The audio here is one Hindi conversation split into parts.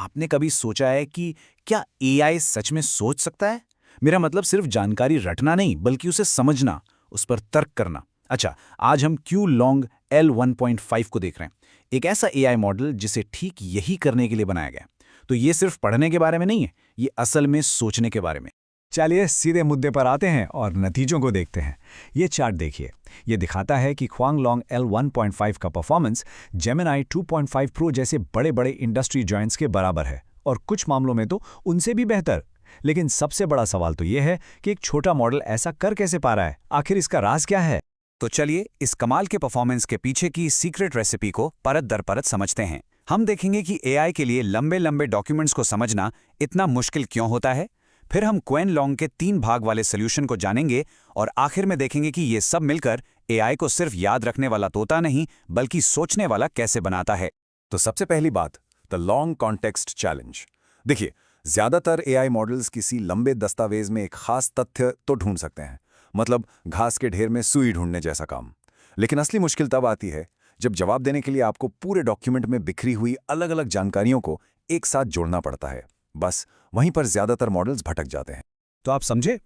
आपने कभी सोचा है कि क्या एआई सच में सोच सकता है? मेरा मतलब सिर्फ जानकारी रटना नहीं, बल्कि उसे समझना, उस पर तर्क करना। अच्छा, आज हम क्यू लॉन्ग L1.5 को देख रहे हैं। एक ऐसा एआई मॉडल जिसे ठीक यही करने के लिए बनाया गया है। तो ये सिर्फ पढ़ने के बारे में नहीं है, ये असल में सोचने के बारे में। चलिए सीधे मुद्दे पर आते हैं और नतीजों को देखते हैं। ये चार्ट देखिए। ये दिखाता है कि हुआंगलॉन्ग L1.5 का परफॉर्मेंस जेमिनी 2.5 प्रो जैसे बड़े बड़े इंडस्ट्री जॉइंट्स के बराबर है, और कुछ मामलों में तो उनसे भी बेहतर। लेकिन सबसे बड़ा सवाल तो ये है कि एक छोटा मॉडल ऐसा कर कैसे पा रहा है? आखिर इसका राज क्या है? तो चलिए इस कमाल के परफॉर्मेंस के पीछे की सीक्रेट रेसिपी को परत दर परत समझते हैं। हम देखेंगे कि एआई के लिए लंबे लंबे डॉक्यूमेंट्स को समझना इतना मुश्किल क्यों होता है। फिर हम क्वेन लॉन्ग के 3 भाग वाले सोल्यूशन को जानेंगे और आखिर में देखेंगे कि ये सब मिलकर एआई को सिर्फ याद रखने वाला तोता नहीं, बल्कि सोचने वाला कैसे बनाता है। तो सबसे पहली बात, द लॉन्ग कॉन्टेक्स्ट चैलेंज। देखिए, ज्यादातर एआई मॉडल्स किसी लंबे दस्तावेज में एक खास तथ्य तो ढूंढ सकते हैं, मतलब घास के ढेर में सुई ढूंढने जैसा काम। लेकिन असली मुश्किल तब आती है जब जवाब देने के लिए आपको पूरे डॉक्यूमेंट में बिखरी हुई अलग अलग जानकारियों को एक साथ जोड़ना पड़ता है। बस वहीं पर ज्यादातर मॉडल्स भटक जाते हैं। तो आप समझे,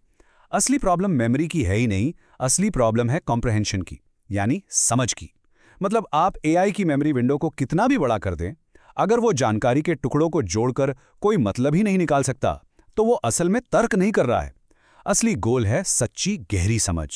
असली प्रॉब्लम मेमोरी की है ही नहीं, असली प्रॉब्लम है कॉम्प्रहेंशन की, यानी समझ की। मतलब आप एआई की मेमोरी विंडो को कितना भी बड़ा कर दें, अगर वो जानकारी के टुकड़ों को जोड़कर कोई मतलब ही नहीं निकाल सकता, तो वो असल में तर्क नहीं कर रहा है। असली गोल है सच्ची गहरी समझ।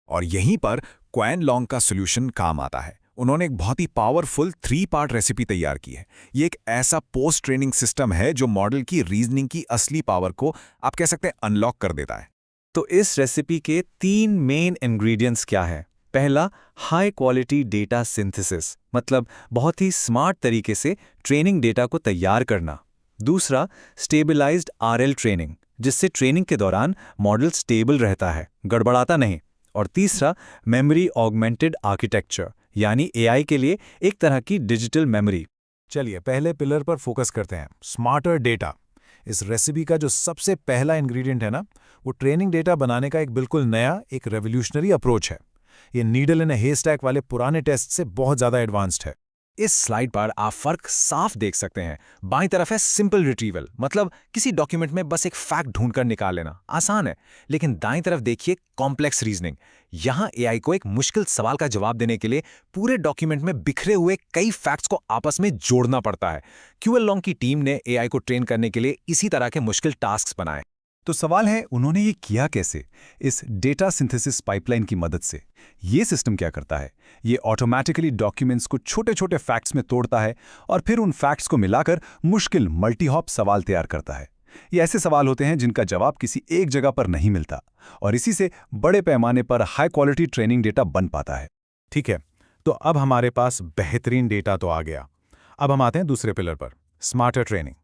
और यहीं पर क्वेन लॉन्ग का सॉल्यूशन काम आता है। उन्होंने एक बहुत ही पावरफुल 3 पार्ट रेसिपी तैयार की है। ये एक ऐसा पोस्ट ट्रेनिंग सिस्टम है जो मॉडल की रीजनिंग की असली पावर को आप कह सकते हैं अनलॉक कर देता है। तो इस रेसिपी के 3 मेन इंग्रेडिएंट्स क्या है? पहला, हाई क्वालिटी डेटा सिंथेसिस, मतलब बहुत ही स्मार्ट तरीके से ट्रेनिंग डेटा को तैयार करना। दूसरा, स्टेबलाइज्ड आरएल ट्रेनिंग, जिससे ट्रेनिंग के दौरान मॉडल स्टेबल रहता है, गड़बड़ाता नहीं। और तीसरा, मेमोरी ऑगमेंटेड आर्किटेक्चर, यानी एआई के लिए एक तरह की डिजिटल मेमोरी। चलिए पहले पिलर पर फोकस करते हैं, स्मार्टर डेटा। इस रेसिपी का जो सबसे पहला इंग्रेडिएंट है ना, वो ट्रेनिंग डेटा बनाने का एक बिल्कुल नया, एक रेवोल्यूशनरी अप्रोच है। ये नीडल इन अ हेस्टैक वाले पुराने टेस्ट से बहुत ज़्यादा एडवांस्ड है। इस स्लाइड पर आप फर्क साफ देख सकते हैं। बाईं तरफ है सिंपल रिट्रीवल, मतलब किसी डॉक्यूमेंट में बस एक फैक्ट ढूंढकर निकाल लेना, आसान है। लेकिन दाईं तरफ देखिए कॉम्प्लेक्स रीजनिंग। यहां एआई को एक मुश्किल सवाल का जवाब देने के लिए पूरे डॉक्यूमेंट में बिखरे हुए कई फैक्ट्स को आपस में जोड़ना पड़ता है। क्यूएल लॉन्ग की टीम ने एआई को ट्रेन करने के लिए इसी तरह के मुश्किल टास्क बनाए। तो सवाल है, उन्होंने ये किया कैसे? इस डेटा सिंथेसिस पाइपलाइन की मदद से। ये सिस्टम क्या करता है? ये ऑटोमेटिकली डॉक्यूमेंट्स को छोटे छोटे फैक्ट्स में तोड़ता है और फिर उन फैक्ट्स को मिलाकर मुश्किल मल्टी-हॉप सवाल तैयार करता है। ये ऐसे सवाल होते हैं जिनका जवाब किसी एक जगह पर नहीं मिलता, और इसी से बड़े पैमाने पर हाई क्वालिटी ट्रेनिंग डेटा बन पाता है। ठीक है, तो अब हमारे पास बेहतरीन डेटा तो आ गया। अब हम आते हैं दूसरे पिलर पर, स्मार्टर ट्रेनिंग।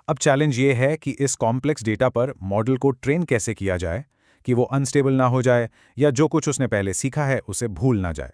अब चैलेंज ये है कि इस कॉम्प्लेक्स डेटा पर मॉडल को ट्रेन कैसे किया जाए कि वो अनस्टेबल ना हो जाए या जो कुछ उसने पहले सीखा है उसे भूल ना जाए।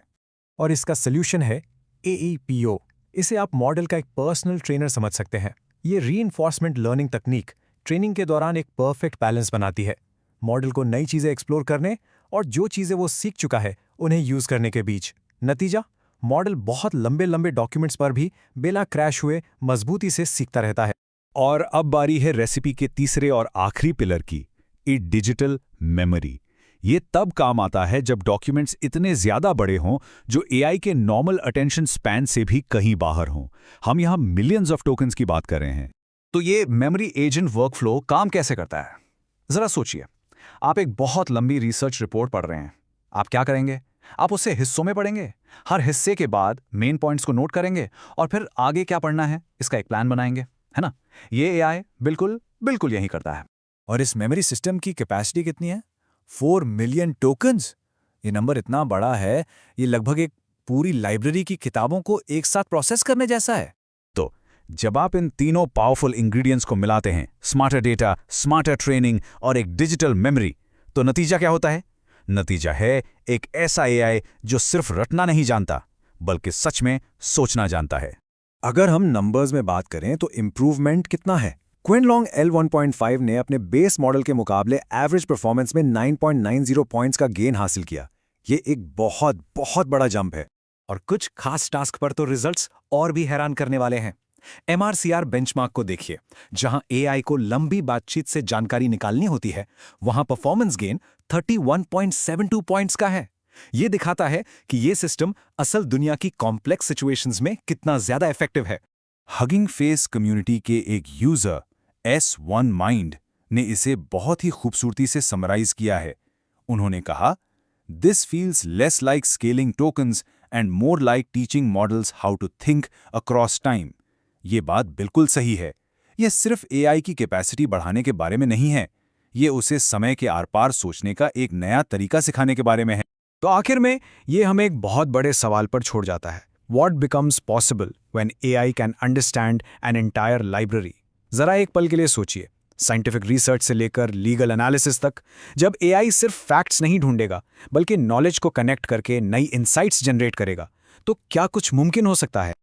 और इसका सल्यूशन है AEPO। इसे आप मॉडल का एक पर्सनल ट्रेनर समझ सकते हैं। ये रीइंफोर्समेंट लर्निंग तकनीक ट्रेनिंग के दौरान एक परफेक्ट बैलेंस बनाती है, मॉडल को नई चीज़ें एक्सप्लोर करने और जो चीज़ें वो सीख चुका है उन्हें यूज़ करने के बीच। नतीजा, मॉडल बहुत लंबे लंबे डॉक्यूमेंट्स पर भी बिना क्रैश हुए मजबूती से सीखता रहता है। और अब बारी है रेसिपी के तीसरे और आखिरी पिलर की, डिजिटल मेमोरी। ये तब काम आता है जब डॉक्यूमेंट्स इतने ज्यादा बड़े हों जो एआई के नॉर्मल अटेंशन स्पैन से भी कहीं बाहर हों। हम यहां मिलियंस ऑफ टोकन्स की बात कर रहे हैं। तो ये मेमोरी एजेंट वर्कफ्लो काम कैसे करता है? जरा सोचिए, आप एक बहुत लंबी रिसर्च रिपोर्ट पढ़ रहे हैं। आप क्या करेंगे? आप उसे हिस्सों में पढ़ेंगे, हर हिस्से के बाद मेन पॉइंट्स को नोट करेंगे और फिर आगे क्या पढ़ना है इसका एक प्लान बनाएंगे, है ना? ये एआई बिल्कुल बिल्कुल यही करता है। और इस मेमोरी सिस्टम की कैपेसिटी कितनी है? 4 मिलियन टोकन्स। ये नंबर इतना बड़ा है, ये लगभग एक पूरी लाइब्रेरी की किताबों को एक साथ प्रोसेस करने जैसा है। तो जब आप इन तीनों पावरफुल इंग्रेडिएंट्स को मिलाते हैं, स्मार्टर डेटा, स्मार्टर ट्रेनिंग और एक डिजिटल मेमोरी, तो नतीजा क्या होता है? नतीजा है एक ऐसा एआई जो सिर्फ रटना नहीं जानता, बल्कि सच में सोचना जानता है। अगर हम नंबर्स में बात करें तो इंप्रूवमेंट कितना है? क्वेन लॉन्ग L1.5 ने अपने बेस मॉडल के मुकाबले एवरेज परफॉर्मेंस में 9.90 पॉइंट्स का गेन हासिल किया। ये एक बहुत बहुत बड़ा जंप है। और कुछ खास टास्क पर तो रिजल्ट्स और भी हैरान करने वाले हैं। MRCR बेंचमार्क को देखिए, जहां AI को लंबी बातचीत से जानकारी निकालनी होती है, वहां परफॉर्मेंस गेन 31.72 पॉइंट्स का है। ये दिखाता है कि ये सिस्टम असल दुनिया की कॉम्प्लेक्स सिचुएशंस में कितना ज्यादा इफेक्टिव है। हगिंग फेस कम्युनिटी के एक यूजर S1 Mind ने इसे बहुत ही खूबसूरती से समराइज किया है। उन्होंने कहा, this feels less like scaling tokens and more like teaching models how to think across time. ये बात बिल्कुल सही है। यह सिर्फ AI की कैपेसिटी बढ़ाने के बारे में नहीं है, ये उसे समय के आर पार सोचने का एक नया तरीका सिखाने के बारे में है। तो आखिर में ये हमें एक बहुत बड़े सवाल पर छोड़ जाता है। What becomes possible when AI can understand an entire library? जरा एक पल के लिए सोचिए, साइंटिफिक रिसर्च से लेकर लीगल एनालिसिस तक, जब AI सिर्फ फैक्ट्स नहीं ढूंढेगा बल्कि नॉलेज को कनेक्ट करके नई इंसाइट्स जनरेट करेगा, तो क्या कुछ मुमकिन हो सकता है?